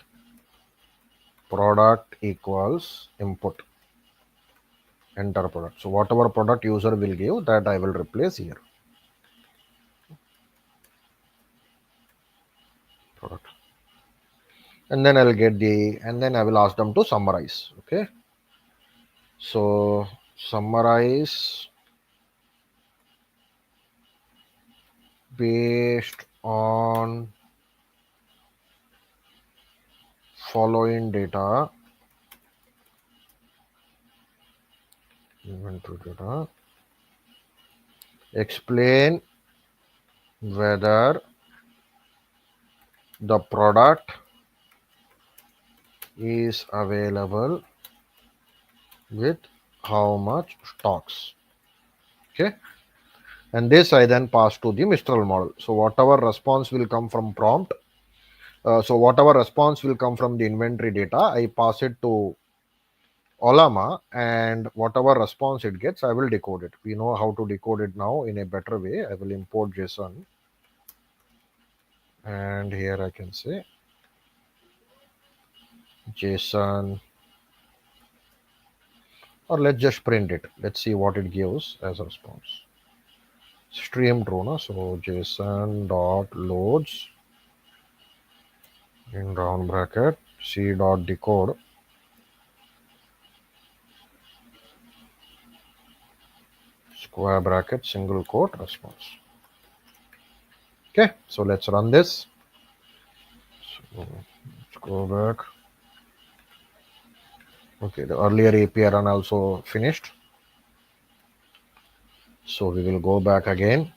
product equals input enter product. So whatever product user will give, that I will replace here. Product. And then I will get the, and then I will ask them to summarize. Okay. So summarize based on following data. Inventory data. Explain whether the product is available with how much stocks. Okay, and this I then pass to the Mistral model. So whatever response will come from prompt, so whatever response will come from the inventory data, I pass it to Olama, and whatever response it gets, I will decode it. We know how to decode it now in a better way. I will import JSON, and here I can say JSON, or let's just print it. Let's see what it gives as a response. Stream true, no? So JSON dot loads in round bracket c dot decode square bracket single quote response. Okay, so let's run this. So let's go back. Okay, the earlier API run also finished. So we will go back again.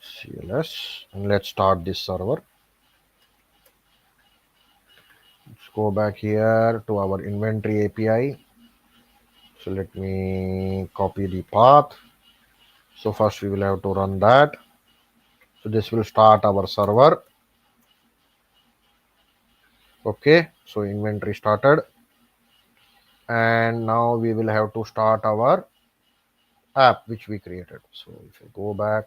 CLS, and let's start this server. Let's go back here to our inventory API. So let me copy the path. So first we will have to run that. So this will start our server. Okay, so inventory started, and now we will have to start our app which we created. So if I go back,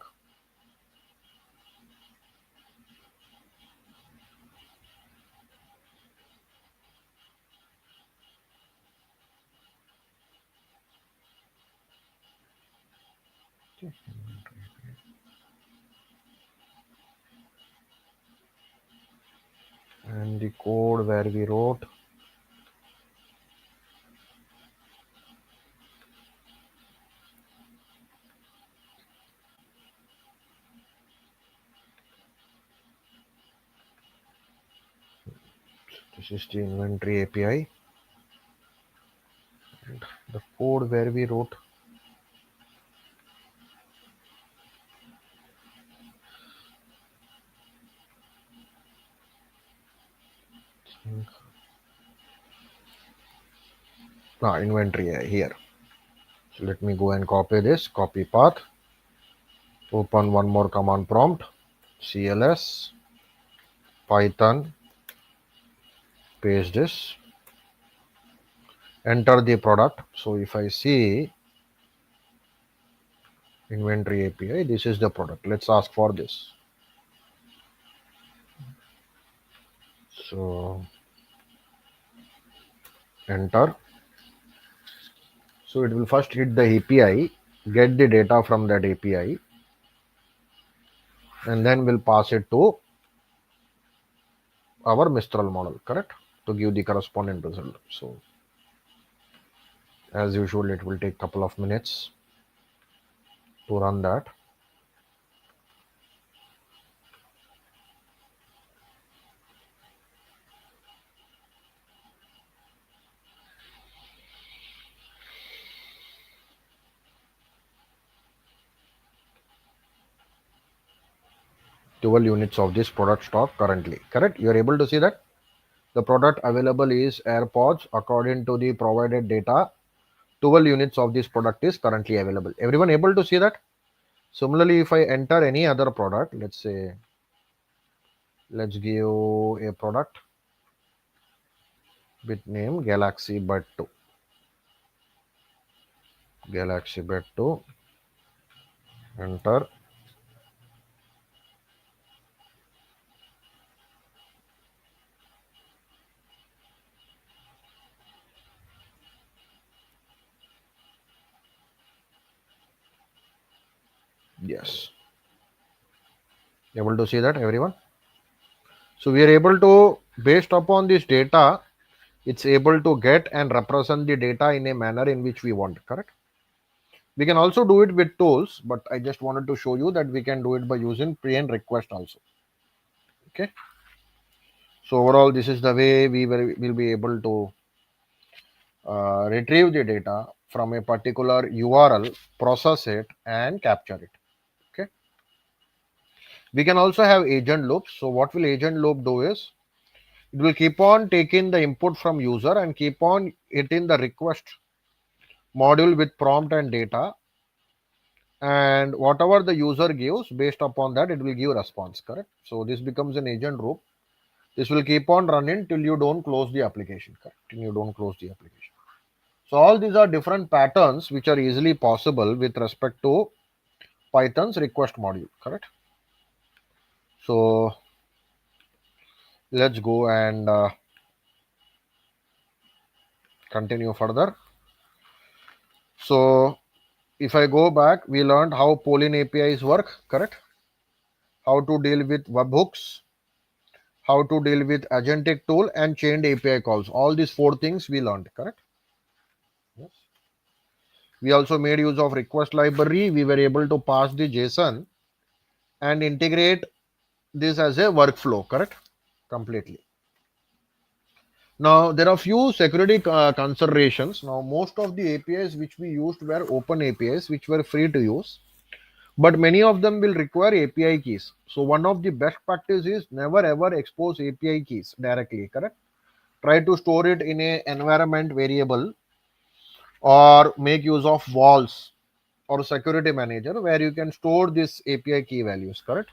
and the code where we wrote, this is the inventory API, and the code where we wrote, inventory here. So let me go and copy this, copy path, open one more command prompt, cls python, paste this, enter the product. So if I see inventory API, this is the product. Let's ask for this. So enter. So it will first hit the API, get the data from that API, and then we'll pass it to our Mistral model, correct? To give the corresponding result. So as usual, it will take a couple of minutes to run that. Units of this product stock currently, correct? You are able to see that the product available is AirPods. According to the provided data, 12 units of this product is currently available. Everyone able to see that? Similarly, if I enter any other product, let's say, let's give a product with name Galaxy Bud 2. Galaxy Bud 2, enter. Yes. Able to see that, everyone? So we are able to, based upon this data, it's able to get and represent the data in a manner in which we want, correct? We can also do it with tools, but I just wanted to show you that we can do it by using pre and request also. Okay. So overall, this is the way we will be able to retrieve the data from a particular URL, process it, and capture it. Okay. We can also have agent loops. So what will agent loop do is, it will keep on taking the input from user and keep on hitting the request module with prompt and data, and whatever the user gives, based upon that it will give response, correct? So this becomes an agent loop. This will keep on running till you don't close the application, correct? Till you don't close the application. So all these are different patterns which are easily possible with respect to Python's request module, correct? So let's go and continue further. So if I go back, we learned how polling APIs work, correct? How to deal with webhooks, how to deal with agentic tool, and chained API calls. All these 4 things we learned, correct? Yes. We also made use of request library. We were able to pass the JSON and integrate this as a workflow, correct? Completely. Now there are few security considerations. Now most of the APIs which we used were open APIs which were free to use, but many of them will require API keys. So one of the best practice is never ever expose API keys directly, correct? Try to store it in a environment variable, or make use of walls or security manager where you can store this API key values, correct?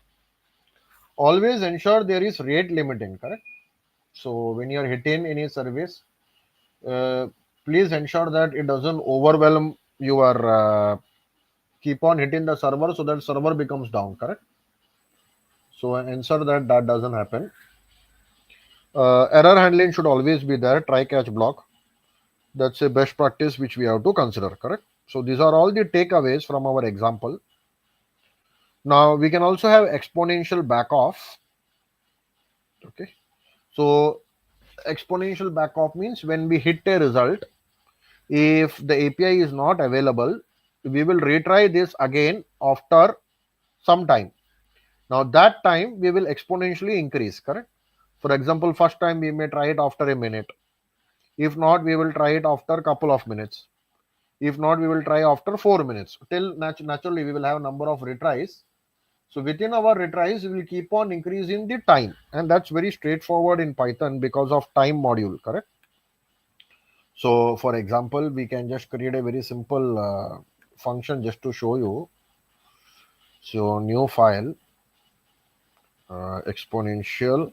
Always ensure there is rate limiting, correct? So when you are hitting any service, uh, please ensure that it doesn't overwhelm your keep on hitting the server so that server becomes down, correct? So ensure that that doesn't happen. Error handling should always be there. Try catch block. That's a best practice which we have to consider, correct? So these are all the takeaways from our example. Now we can also have exponential backoff. Okay. So exponential backoff means when we hit a result, if the API is not available, we will retry this again after some time. Now that time we will exponentially increase, correct? For example, first time we may try it after a minute. If not, we will try it after a couple of minutes. If not, we will try after 4 minutes. Till naturally we will have a number of retries. So within our retries, we will keep on increasing the time, and that's very straightforward in Python because of time module, correct? So for example, we can just create a very simple function just to show you. So new file, exponential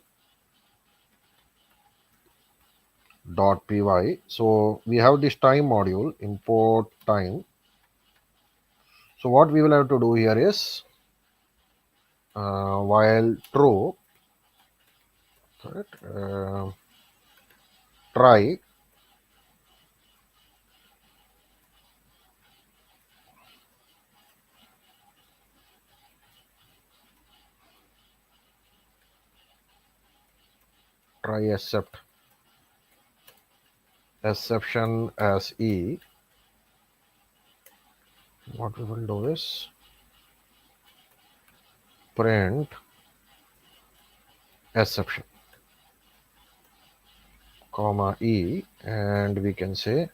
dot py. So we have this time module, import time. So what we will have to do here is while true, correct, try accept exception as e. What we will do is print exception comma e, and we can say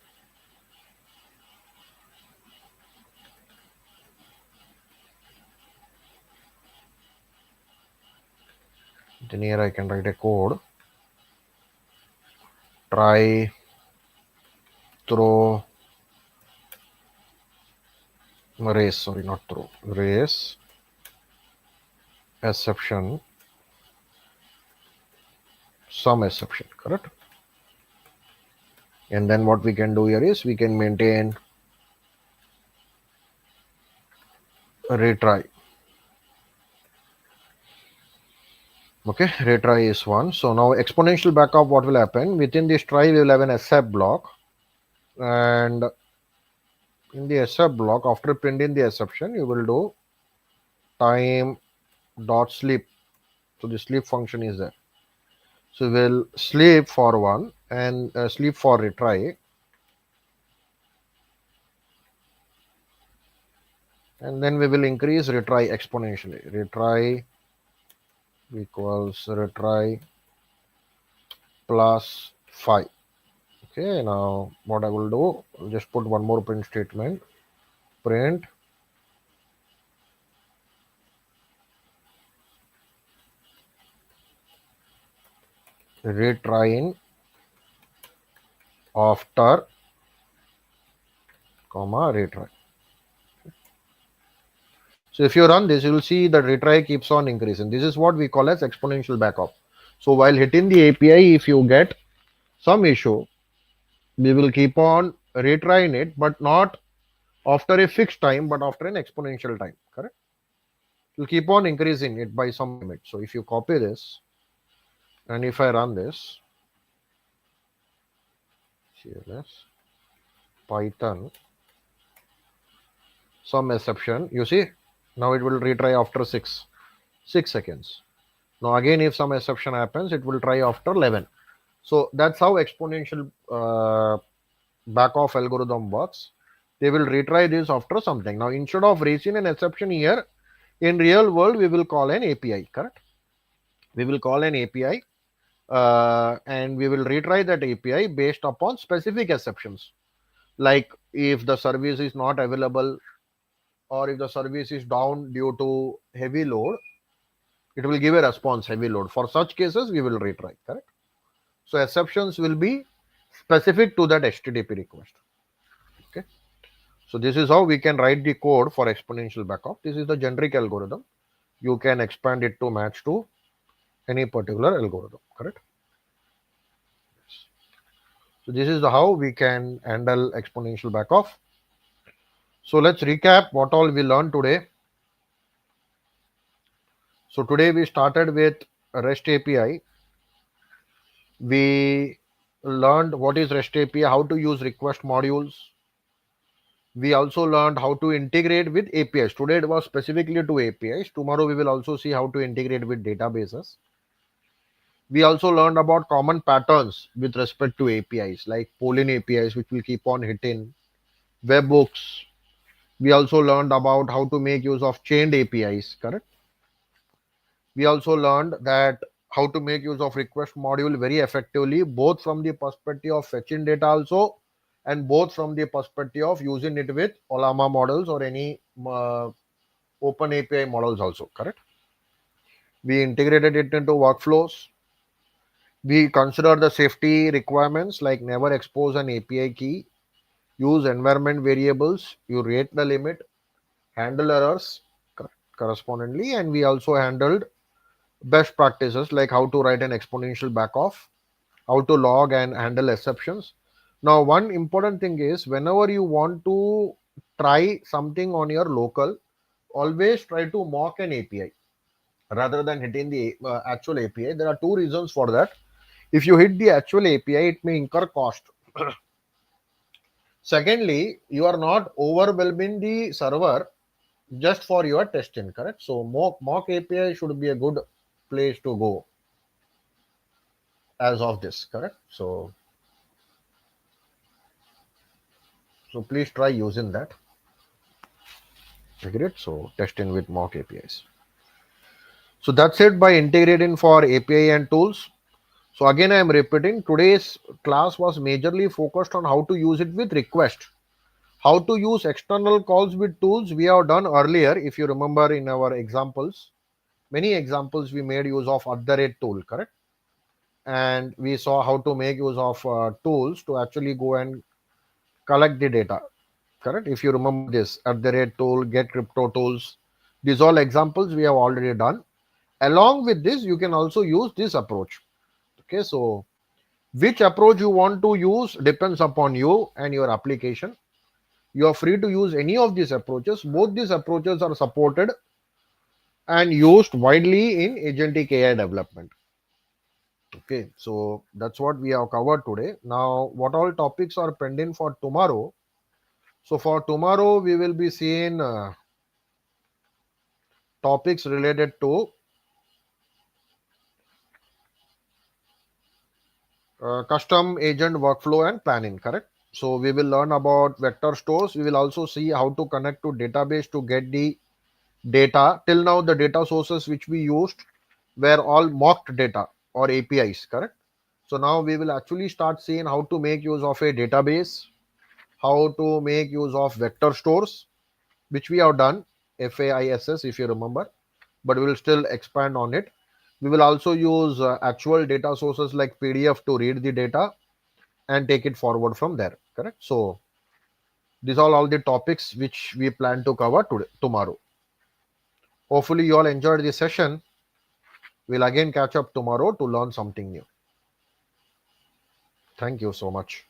then here I can write a code, try throw race, sorry, not throw, race exception, some exception, correct? And then what we can do here is we can maintain a retry. Okay, retry is one. So now exponential backup, what will happen? Within this try, we will have an accept block, and in the accept block, after printing the exception, you will do time dot sleep. So the sleep function is there. So we'll sleep for one and sleep for retry, and then we will increase retry exponentially. Retry equals retry plus 5. Okay, now what I will do, I'll just put one more print statement. Print retrying after comma retry. So if you run this, you will see that retry keeps on increasing. This is what we call as exponential backup. So while hitting the API, if you get some issue, we will keep on retrying it, but not after a fixed time, but after an exponential time, correct? You'll keep on increasing it by some limit. So if you copy this, and if I run this, CLS, Python, some exception, you see, now it will retry after 6 seconds. Now again, if some exception happens, it will try after 11. So that's how exponential backoff algorithm works. They will retry this after something. Now instead of raising an exception here, in real world, we will call an API, correct? We will call an API and we will retry that API based upon specific exceptions. Like if the service is not available or if the service is down due to heavy load, it will give a response heavy load. For such cases, we will retry, correct? So exceptions will be specific to that HTTP request. Okay. So this is how we can write the code for exponential backup. This is the generic algorithm. You can expand it to match to any particular algorithm, correct? So this is how we can handle exponential backoff. So let's recap what all we learned today. So today we started with REST API. We learned what is REST API, how to use request modules. We also learned how to integrate with APIs. Today it was specifically to APIs. Tomorrow we will also see how to integrate with databases. We also learned about common patterns with respect to APIs, like polling APIs, which will keep on hitting, webhooks. We also learned about how to make use of chained APIs, correct? We also learned that how to make use of request module very effectively, both from the perspective of fetching data also, and both from the perspective of using it with Olama models or any open API models also, correct? We integrated it into workflows. We consider the safety requirements like never expose an API key, use environment variables, you rate the limit, handle errors correspondingly, and we also handled best practices like how to write an exponential backoff, how to log and handle exceptions. Now, one important thing is whenever you want to try something on your local, always try to mock an API rather than hitting the actual API. There are two reasons for that. If you hit the actual API, it may incur cost. Secondly, you are not overwhelming the server just for your testing, correct? So mock API should be a good place to go as of this, correct? So please try using that. Agreed. So testing with mock APIs. So that's it by integrating for API and tools. So again, I am repeating, today's class was majorly focused on how to use it with request. How to use external calls with tools we have done earlier. If you remember in our examples, many examples we made use of @tool, correct? And we saw how to make use of tools to actually go and collect the data, correct? If you remember this @tool, get crypto tools, these all examples we have already done. Along with this, you can also use this approach. Okay, so which approach you want to use depends upon you and your application. You are free to use any of these approaches. Both these approaches are supported and used widely in agentic AI development. Okay, so that's what we have covered today. Now, what all topics are pending for tomorrow? So, for tomorrow, we will be seeing topics related to custom agent workflow and planning, correct? So, we will learn about vector stores. We will also see how to connect to database to get the data. Till now, the data sources which we used were all mocked data or APIs, correct? So now we will actually start seeing how to make use of a database, how to make use of vector stores, which we have done, FAISS if you remember, but we will still expand on it. We will also use actual data sources like PDF to read the data and take it forward from there, correct? So these are all the topics which we plan to cover today, tomorrow. Hopefully you all enjoyed this session. We'll again catch up tomorrow to learn something new. Thank you so much.